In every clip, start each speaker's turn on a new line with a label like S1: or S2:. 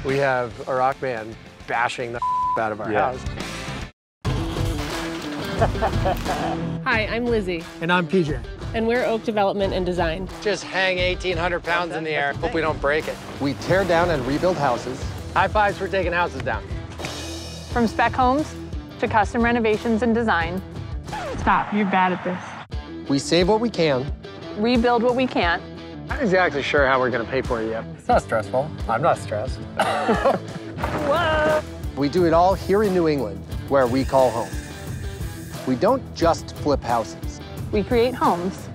S1: We have a rock band bashing the out of our house.
S2: Hi, I'm Lizzie.
S3: And I'm PJ.
S2: And we're Oak Development and Design.
S1: Just hang 1,800 pounds in the air. Hope we don't break it. We tear down and rebuild houses. High fives for taking houses down.
S4: From spec homes to custom renovations and design. Stop, you're bad at this.
S1: We save what we can.
S4: Rebuild what we can't.
S1: I'm not exactly sure how we're going to pay for it yet. It's not stressful. I'm not stressed.
S4: Whoa!
S1: We do it all here in New England, where we call home. We don't just flip houses.
S4: We create homes.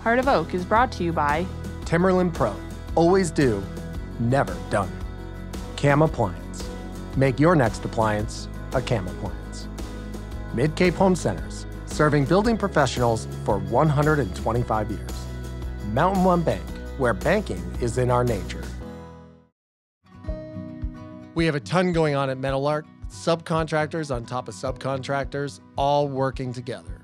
S4: Heart of Oak is brought to you by
S3: Timberland Pro. Always do, never done. Cam Appliance. Make your next appliance a Cam Appliance. Mid-Cape Home Centers, serving building professionals for 125 years. Mountain One Bank, where banking is in our nature. We have a ton going on at Metallark. Subcontractors on top of subcontractors, all working together.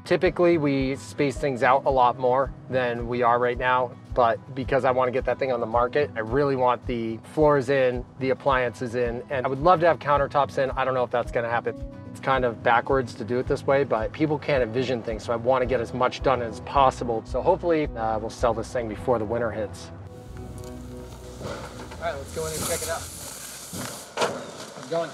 S1: Typically, we space things out a lot more than we are right now, but because I want to get that thing on the market, I really want the floors in, the appliances in, and I would love to have countertops in. I don't know if that's going to happen. It's kind of backwards to do it this way, but people can't envision things, so I want to get as much done as possible. So hopefully, we'll sell this thing before the winter hits. All right, let's go in and check it out. How's it going?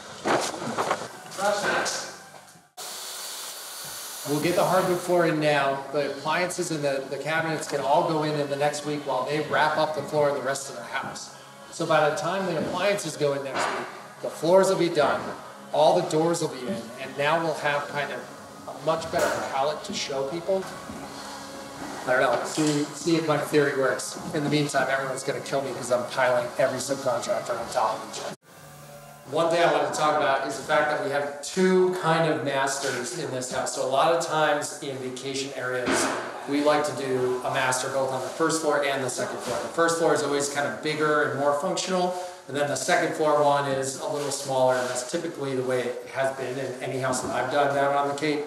S1: We'll get the hardwood floor in now. The appliances and the cabinets can all go in the next week while they wrap up the floor in the rest of the house. So by the time the appliances go in next week, the floors will be done, all the doors will be in, and now we'll have kind of a much better palette to show people. I don't know, see if my theory works. In the meantime, everyone's gonna kill me because I'm piling every subcontractor on top of each other. One thing I wanted to talk about is the fact that we have two kind of masters in this house. So a lot of times in vacation areas, we like to do a master both on the first floor and the second floor. The first floor is always kind of bigger and more functional, and then the second floor one is a little smaller, and that's typically the way it has been in any house that I've done down on the Cape.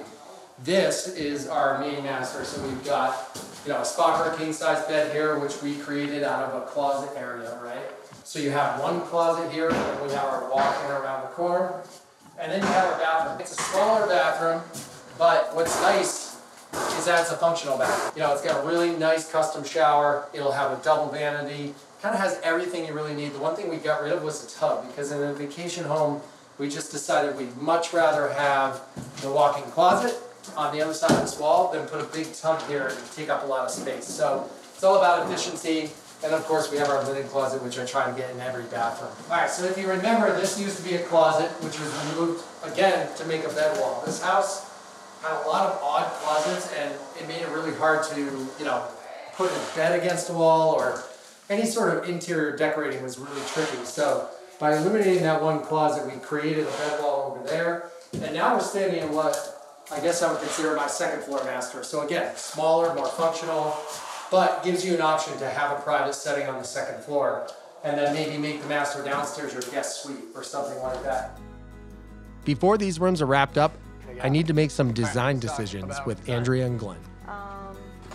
S1: This is our main master, so we've got a spot for a king-size bed here, which we created out of a closet area, right? So you have one closet here, and we have our walk-in around the corner, and then you have our bathroom. It's a smaller bathroom, but what's nice is that it's a functional bathroom. It's got a really nice custom shower. It'll have a double vanity. Kind of has everything you really need. The one thing we got rid of was the tub, because in a vacation home, we just decided we'd much rather have the walk-in closet on the other side of this wall than put a big tub here and take up a lot of space. So it's all about efficiency. And of course, we have our linen closet, which I try to get in every bathroom. All right, so if you remember, this used to be a closet, which was removed, again, to make a bed wall. This house had a lot of odd closets, and it made it really hard to, put a bed against a wall, or any sort of interior decorating was really tricky. So by eliminating that one closet, we created a bed wall over there. And now we're standing in what I guess I would consider my second floor master. So again, smaller, more functional, but gives you an option to have a private setting on the second floor, and then maybe make the master downstairs your guest suite or something like that.
S3: Before these rooms are wrapped up, I need to make some design decisions with Andrea and Glenn.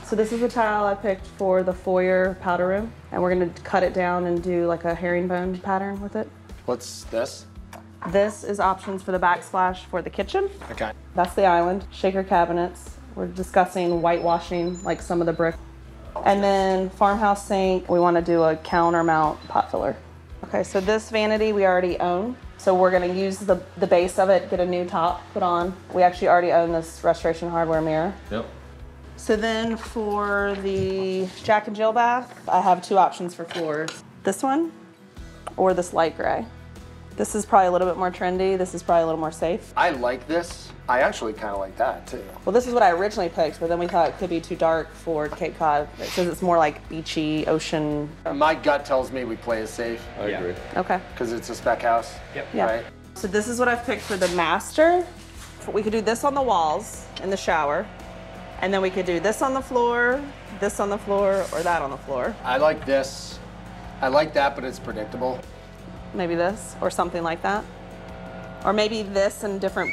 S5: So this is the tile I picked for the foyer powder room, and we're gonna cut it down and do like a herringbone pattern with it.
S1: What's this?
S5: This is options for the backsplash for the kitchen.
S1: Okay.
S5: That's the island. Shaker cabinets. We're discussing whitewashing like some of the brick. And then farmhouse sink, we want to do a counter mount pot filler. Okay, so this vanity we already own. So we're going to use the base of it, get a new top put on. We actually already own this Restoration Hardware mirror.
S6: Yep.
S5: So then for the Jack and Jill bath, I have two options for floors. This one or this light gray. This is probably a little bit more trendy. This is probably a little more safe.
S1: I like this. I actually kind of like that too.
S5: Well, this is what I originally picked, but then we thought it could be too dark for Cape Cod because it's more like beachy, ocean.
S1: My gut tells me we play it safe.
S6: I agree.
S5: Okay.
S1: Because it's a spec house.
S5: Yep. Yeah.
S1: Right?
S5: So this is what I've picked for the master. We could do this on the walls in the shower, and then we could do this on the floor, or that on the floor.
S1: I like this. I like that, but it's predictable.
S5: Maybe this, or something like that. Or maybe this in different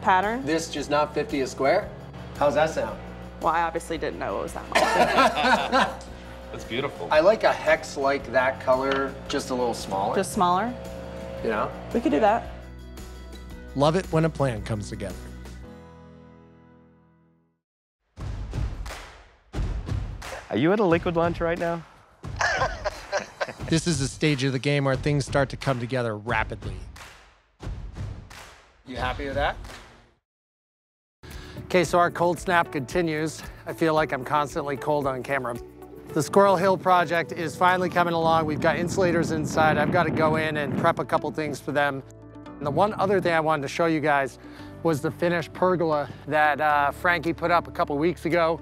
S5: pattern.
S1: This just not 50 a square? How's that sound?
S5: Well, I obviously didn't know it was that much.
S6: That's beautiful.
S3: I like a hex like that color, just a little smaller.
S5: Just smaller?
S3: You know?
S5: We could do that.
S3: Love it when a plan comes together.
S6: Are you at a liquid lunch right now?
S3: This is a stage of the game where things start to come together rapidly. You happy with that? Okay, so our cold snap continues. I feel like I'm constantly cold on camera. The Squirrel Hill project is finally coming along. We've got insulators inside. I've got to go in and prep a couple things for them. And the one other thing I wanted to show you guys was the finished pergola that Frankie put up a couple weeks ago.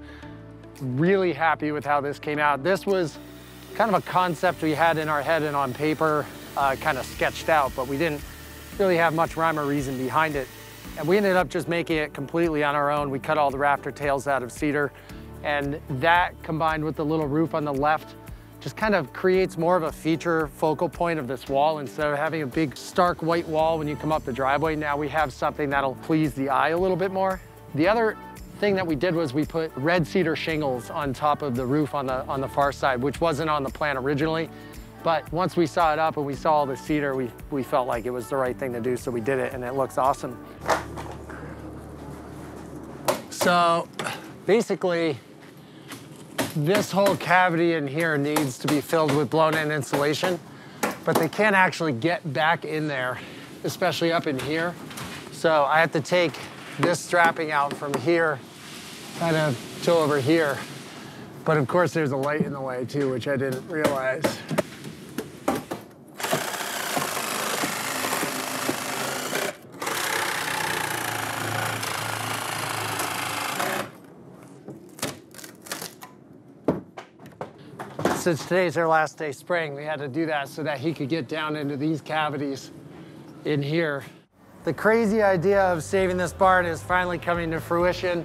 S3: Really happy with how this came out. This was kind of a concept we had in our head and on paper, kind of sketched out, but we didn't really have much rhyme or reason behind it. And we ended up just making it completely on our own. We cut all the rafter tails out of cedar, and that combined with the little roof on the left just kind of creates more of a feature focal point of this wall. Instead of having a big stark white wall when you come up the driveway, now we have something that'll please the eye a little bit more. The other thing that we did was we put red cedar shingles on top of the roof on the far side, which wasn't on the plan originally. But once we saw it up and we saw all the cedar, we felt like it was the right thing to do, so we did it, and it looks awesome. So basically, this whole cavity in here needs to be filled with blown-in insulation, but they can't actually get back in there, especially up in here. So I have to take this strapping out from here, kind of to over here. But of course, there's a light in the way too, which I didn't realize. Since today's our last day spraying, we had to do that so that he could get down into these cavities in here. The crazy idea of saving this barn is finally coming to fruition.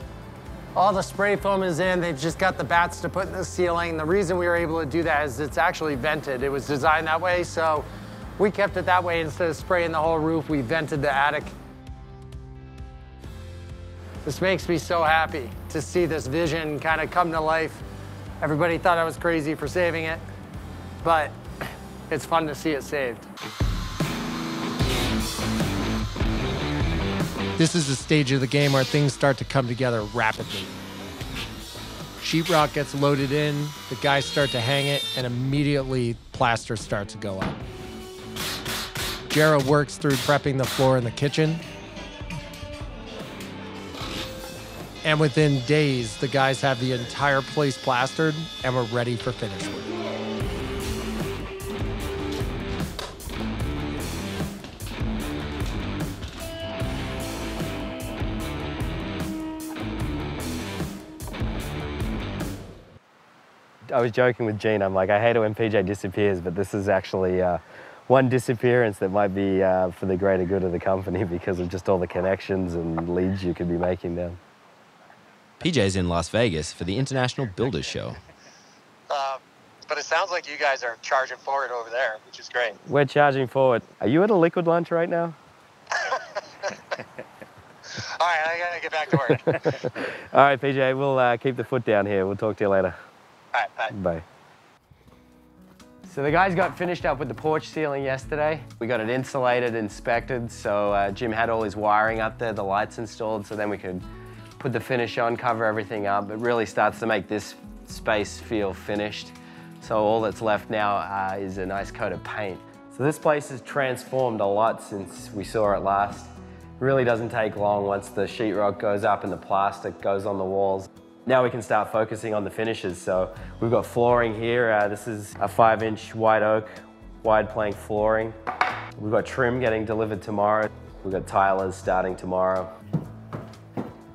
S3: All the spray foam is in. They've just got the bats to put in the ceiling. The reason we were able to do that is it's actually vented. It was designed that way, so we kept it that way. Instead of spraying the whole roof, we vented the attic. This makes me so happy to see this vision kind of come to life. Everybody thought I was crazy for saving it, but it's fun to see it saved. This is the stage of the game where things start to come together rapidly. Sheetrock gets loaded in, the guys start to hang it, and immediately plaster starts to go up. Jarrah works through prepping the floor in the kitchen. And within days, the guys have the entire place plastered and we're ready for finish work.
S6: I was joking with Gene. I'm like, I hate it when PJ disappears, but this is actually one disappearance that might be for the greater good of the company because of just all the connections and leads you could be making now.
S7: PJ's in Las Vegas for the International Builders Show.
S3: But it sounds like you guys are charging forward over there, which is great.
S6: We're charging forward. Are you at a liquid lunch right now?
S3: All right, I gotta get back to work.
S6: All right, PJ, we'll keep the foot down here. We'll talk to you later.
S3: All right, bye.
S6: Bye. So the guys got finished up with the porch ceiling yesterday. We got it insulated, inspected, so Jim had all his wiring up there, the lights installed, so then we could put the finish on, cover everything up. It really starts to make this space feel finished. So all that's left now is a nice coat of paint. So this place has transformed a lot since we saw it last. It really doesn't take long once the sheetrock goes up and the plastic goes on the walls. Now we can start focusing on the finishes. So we've got flooring here. This is a 5-inch white oak, wide plank flooring. We've got trim getting delivered tomorrow. We've got tilers starting tomorrow.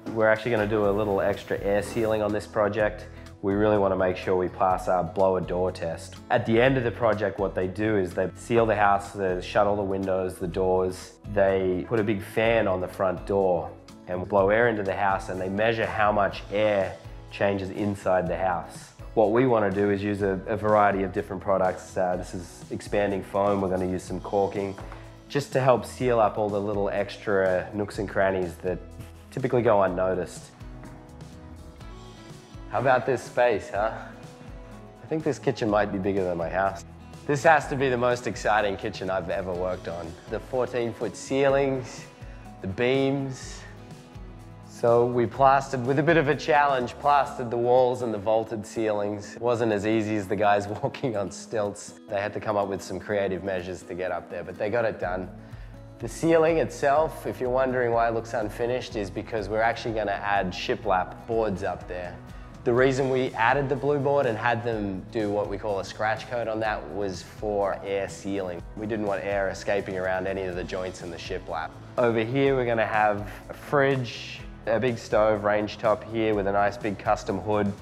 S6: We're actually going to do a little extra air sealing on this project. We really want to make sure we pass our blower door test. At the end of the project, what they do is they seal the house, they shut all the windows, the doors. They put a big fan on the front door and blow air into the house, and they measure how much air changes inside the house. What we want to do is use a variety of different products. This is expanding foam. We're going to use some caulking just to help seal up all the little extra nooks and crannies that typically go unnoticed. How about this space, huh? I think this kitchen might be bigger than my house. This has to be the most exciting kitchen I've ever worked on. The 14-foot ceilings, the beams. So we plastered, with a bit of a challenge, plastered the walls and the vaulted ceilings. It wasn't as easy as the guys walking on stilts. They had to come up with some creative measures to get up there, but they got it done. The ceiling itself, if you're wondering why it looks unfinished, is because we're actually gonna add shiplap boards up there. The reason we added the blue board and had them do what we call a scratch coat on that was for air sealing. We didn't want air escaping around any of the joints in the shiplap. Over here, we're gonna have a fridge, a big stove range top here with a nice big custom hood.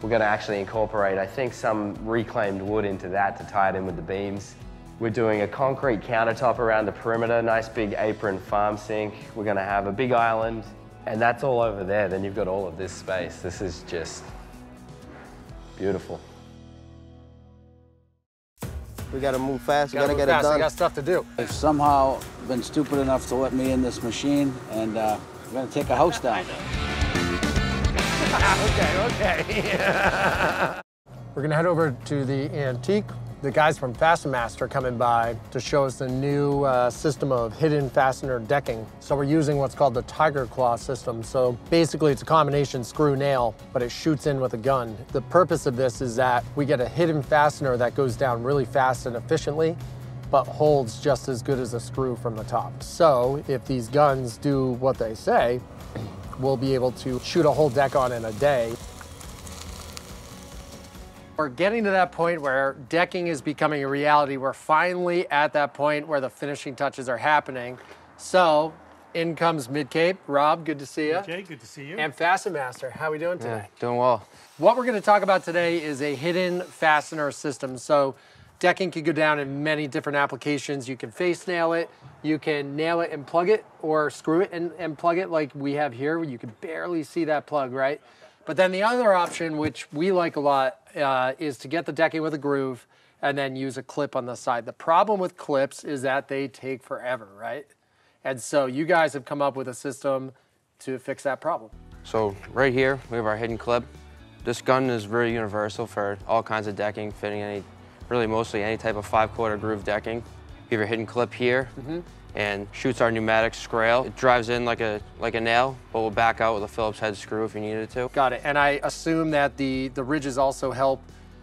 S6: We're gonna actually incorporate, I think, some reclaimed wood into that to tie it in with the beams. We're doing a concrete countertop around the perimeter, nice big apron farm sink. We're gonna have a big island, and that's all over there. Then you've got all of this space. This is just beautiful.
S8: We gotta move fast, we
S1: Gotta
S8: gotta
S1: move
S8: get
S1: fast,
S8: it
S1: I
S8: done.
S1: got stuff to do.
S9: They've somehow been stupid enough to let me in this machine, and we're gonna take a house down.
S3: Okay. We're gonna head over to the antique. The guys from Fasten Master are coming by to show us the new system of hidden fastener decking. So we're using what's called the Tiger Claw system. So basically it's a combination screw nail, but it shoots in with a gun. The purpose of this is that we get a hidden fastener that goes down really fast and efficiently, but holds just as good as a screw from the top. So if these guns do what they say, we'll be able to shoot a whole deck on in a day. We're getting to that point where decking is becoming a reality. We're finally at that point where the finishing touches are happening. So in comes Mid-Cape. Rob, good to see you.
S10: Jay, good to see you.
S3: And Fasten Master, how are we doing today?
S6: Yeah, doing well.
S3: What we're gonna talk about today is a hidden fastener system. So decking can go down in many different applications. You can face nail it, you can nail it and plug it, or screw it and plug it like we have here, where you can barely see that plug, right? But then the other option, which we like a lot, is to get the decking with a groove and then use a clip on the side. The problem with clips is that they take forever, right? And so you guys have come up with a system to fix that problem.
S11: So right here, we have our hidden clip. This gun is very universal for all kinds of decking, fitting really mostly any type of 5/4 groove decking. You have your hidden clip here, and shoots our pneumatic scrail. It drives in like a nail, but will back out with a Phillips head screw if you needed to.
S3: Got it. And I assume that the ridges also help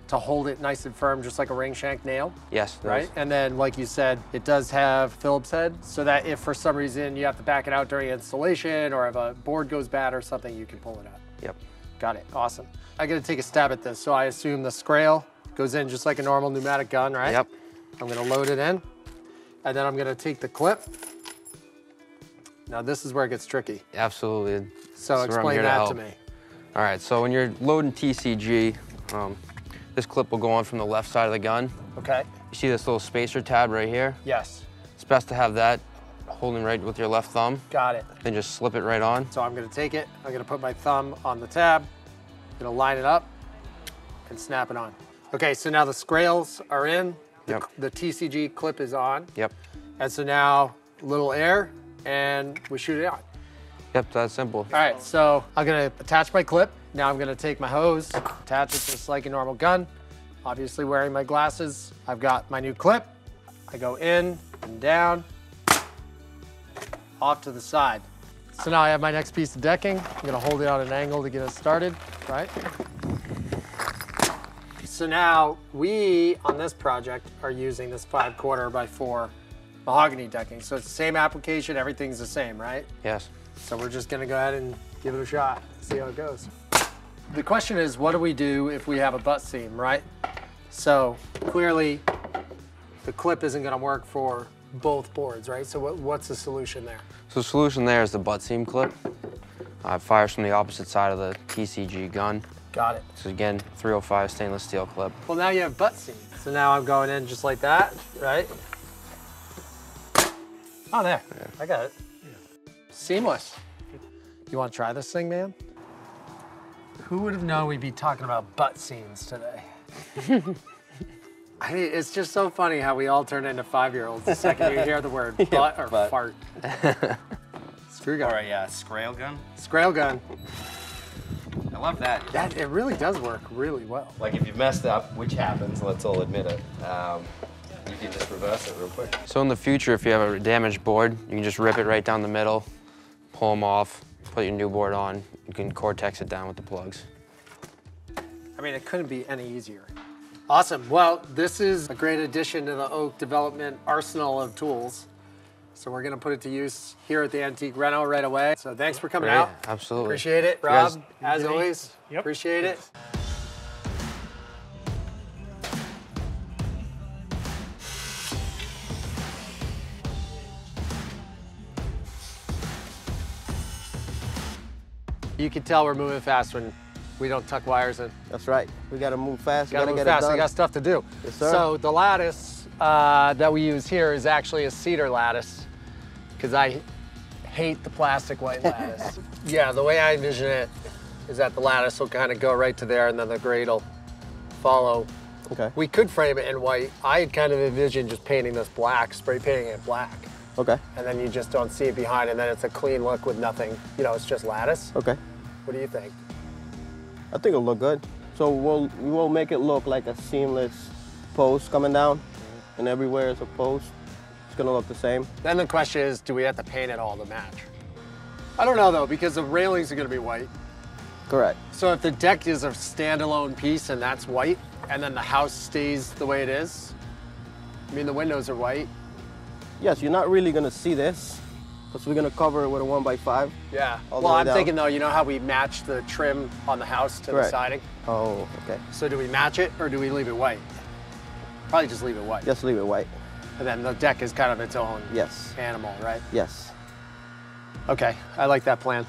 S3: to hold it nice and firm, just like a ring shank nail?
S11: Yes.
S3: Right? And then, like you said, it does have Phillips head, so that if for some reason you have to back it out during installation, or if a board goes bad or something, you can pull it out.
S11: Yep.
S3: Got it. Awesome. I got to take a stab at this. So I assume the scrail goes in just like a normal pneumatic gun, right?
S11: Yep.
S3: I'm going to load it in, and then I'm going to take the clip. Now this is where it gets tricky.
S11: Absolutely.
S3: So explain that to me.
S11: All right, so when you're loading TCG, this clip will go on from the left side of the gun.
S3: Okay.
S11: You see this little spacer tab right here?
S3: Yes.
S11: It's best to have that holding right with your left thumb.
S3: Got it.
S11: Then just slip it right on.
S3: So I'm gonna take it, I'm gonna put my thumb on the tab, gonna line it up, and snap it on. Okay, so now the scrails are in, the TCG clip is on.
S11: Yep.
S3: And so now, a little air, and we shoot it on.
S11: Yep, that's simple.
S3: All right, so I'm gonna attach my clip. Now I'm gonna take my hose, attach it just like a normal gun. Obviously wearing my glasses. I've got my new clip. I go in and down, off to the side. So now I have my next piece of decking. I'm gonna hold it on an angle to get us started, right? So now we, on this project, are using this 5/4 by 4 mahogany decking. So it's the same application, everything's the same, right?
S11: Yes.
S3: So we're just gonna go ahead and give it a shot, see how it goes. The question is, what do we do if we have a butt seam, right? So clearly, the clip isn't gonna work for both boards, right? So what's the solution there?
S11: So the solution there is the butt seam clip. It fires from the opposite side of the TCG gun.
S3: Got it.
S11: So again, 305 stainless steel clip.
S3: Well, now you have butt seam. So now I'm going in just like that, right? Oh, there, I got it. Seamless. You want to try this thing, man? Who would have known we'd be talking about butt seams today? I mean, it's just so funny how we all turn into 5-year-olds the second you hear the word butt or fart. Screw gun.
S10: Or a scrail gun.
S3: Scrail gun.
S10: I
S6: love that.
S3: It really does work really well.
S6: Like if you've messed up, which happens, let's all admit it, you can just reverse it real quick.
S11: So in the future, if you have a damaged board, you can just rip it right down the middle, pull them off, put your new board on. You can Cortex it down with the plugs.
S3: I mean, it couldn't be any easier. Awesome. Well, this is a great addition to the Oak Development arsenal of tools. So we're going to put it to use here at the Antique Rental right away. So thanks for coming out.
S11: Absolutely.
S3: Appreciate it, Rob. As always, appreciate it. You can tell we're moving fast when we don't tuck wires in.
S8: That's right. We got to move fast.
S3: Gotta move
S8: get
S3: fast.
S8: it done.
S3: We got stuff to do.
S8: Yes, sir.
S3: So the lattice that we use here is actually a cedar lattice because I hate the plastic white lattice. Yeah, the way I envision it is that the lattice will kind of go right to there and then the grate will follow.
S8: Okay.
S3: We could frame it in white. I had kind of envisioned just painting this black, spray painting it black.
S8: Okay.
S3: And then you just don't see it behind and then it's a clean look with nothing. You know, it's just lattice.
S8: Okay.
S3: What do you think?
S8: I think it'll look good. So we will make it look like a seamless post coming down, and everywhere is a post. It's gonna look the same.
S3: Then the question is, do we have to paint it all to match? I don't know though, because the railings are gonna be white.
S8: Correct.
S3: So if the deck is a standalone piece and that's white, and then the house stays the way it is, I mean, the windows are white.
S8: Yes, you're not really gonna see this, because we're gonna cover it with a 1x5.
S3: Yeah.
S8: all the
S3: Well,
S8: way
S3: I'm
S8: down.
S3: thinking though, you know how we match the trim on the house to the
S8: Correct.
S3: siding?
S8: Oh, okay.
S3: So do we match it or do we leave it white? Probably just leave it white.
S8: Just leave it white.
S3: And then the deck is kind of its own
S8: Yes.
S3: animal, right?
S8: Yes.
S3: Okay, I like that plan.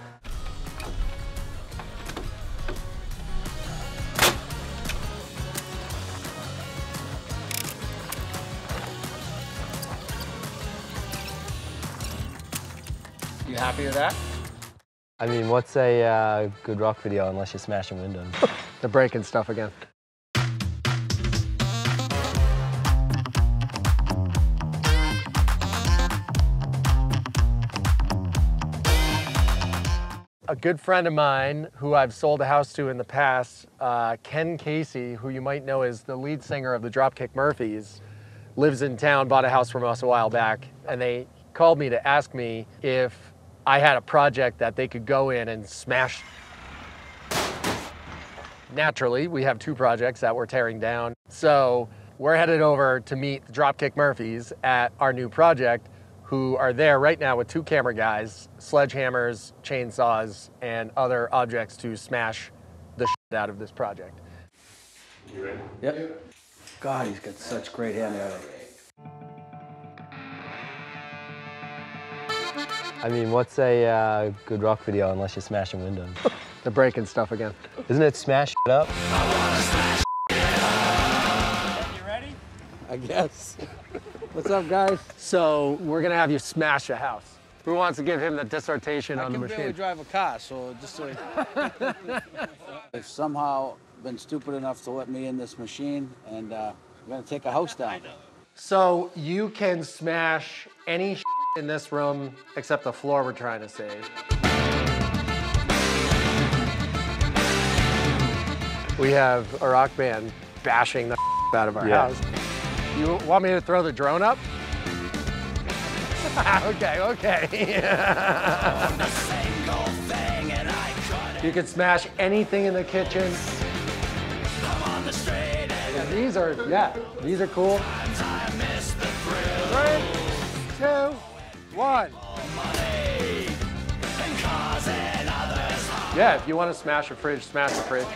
S3: You happy with that?
S6: I mean, what's a good rock video unless you're smashing windows?
S3: They're breaking stuff again. A good friend of mine who I've sold a house to in the past, Ken Casey, who you might know as the lead singer of the Dropkick Murphys, lives in town, bought a house from us a while back, and they called me to ask me if I had a project that they could go in and smash. Naturally, we have two projects that we're tearing down. So we're headed over to meet the Dropkick Murphys at our new project, who are there right now with two camera guys, sledgehammers, chainsaws, and other objects to smash the shit out of this project.
S9: You ready? Yep. God, he's got such great handwriting.
S6: I mean, what's a good rock video unless you're smashing windows?
S3: They're breaking stuff again.
S6: Isn't it smash it up?
S9: You ready? I guess. What's up, guys?
S3: So we're gonna have you smash a house. Who wants to give him the dissertation on the
S9: I can barely
S3: machine?
S9: drive a car, so just so They've somehow been stupid enough to let me in this machine, and we're gonna take a house down.
S3: So you can smash any in this room except the floor we're trying to save. We have a rock band bashing the out of our house. You want me to throw the drone up? Okay. You can smash anything in the kitchen. These are cool. 3, 2, 1. Yeah, if you want to smash a fridge, smash the fridge.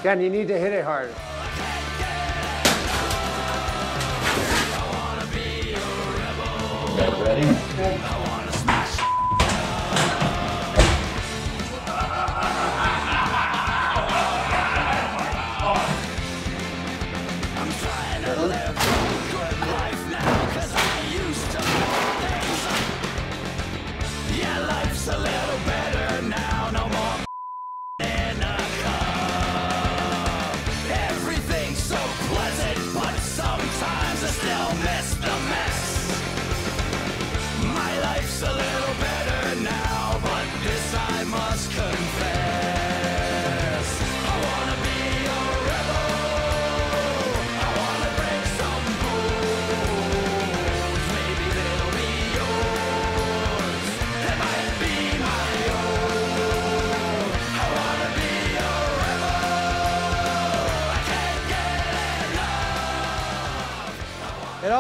S3: Ken, you need to hit it hard.
S6: Ready?
S10: Yeah, life's a little better.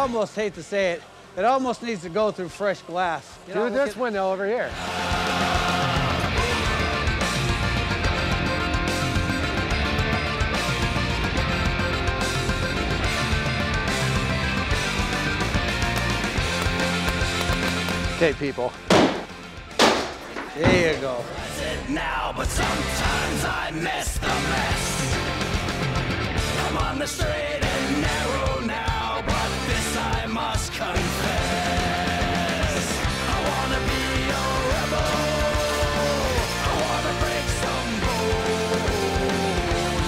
S9: almost hate to say it, it almost needs to go through fresh glass.
S10: Do this window over here. Okay, people.
S9: There you go.
S12: Now, but sometimes I miss the mess. I'm on the straight and narrow now, but this I must confess. I wanna be a rebel. I wanna break some bones.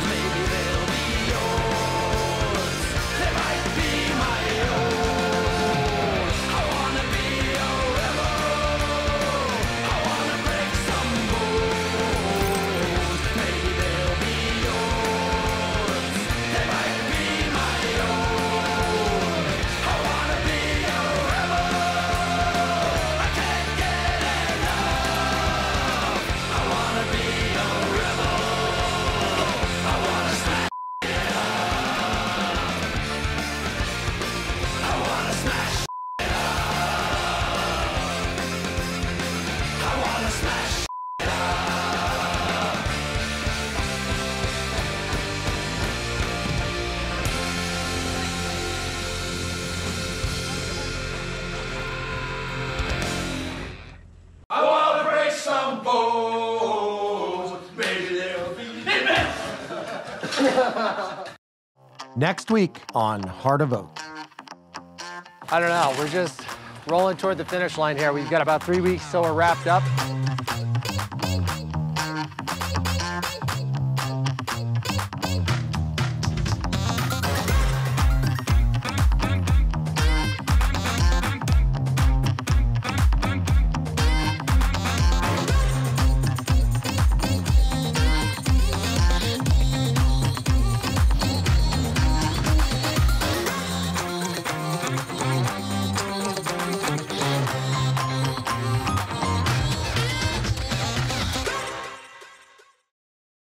S12: Maybe they'll be yours. They might be my own. I wanna be a rebel. I wanna break some bones. Maybe they'll be yours. They might be my own. I wanna be a rebel. I can't get enough. I wanna be a rebel. I wanna smash it up. I wanna smash it up. I wanna smash it up. I wanna break some bones. Maybe they'll be.
S3: Next week on Heart of Oak.
S10: I don't know, we're just rolling toward the finish line here. We've got about 3 weeks till we're wrapped up.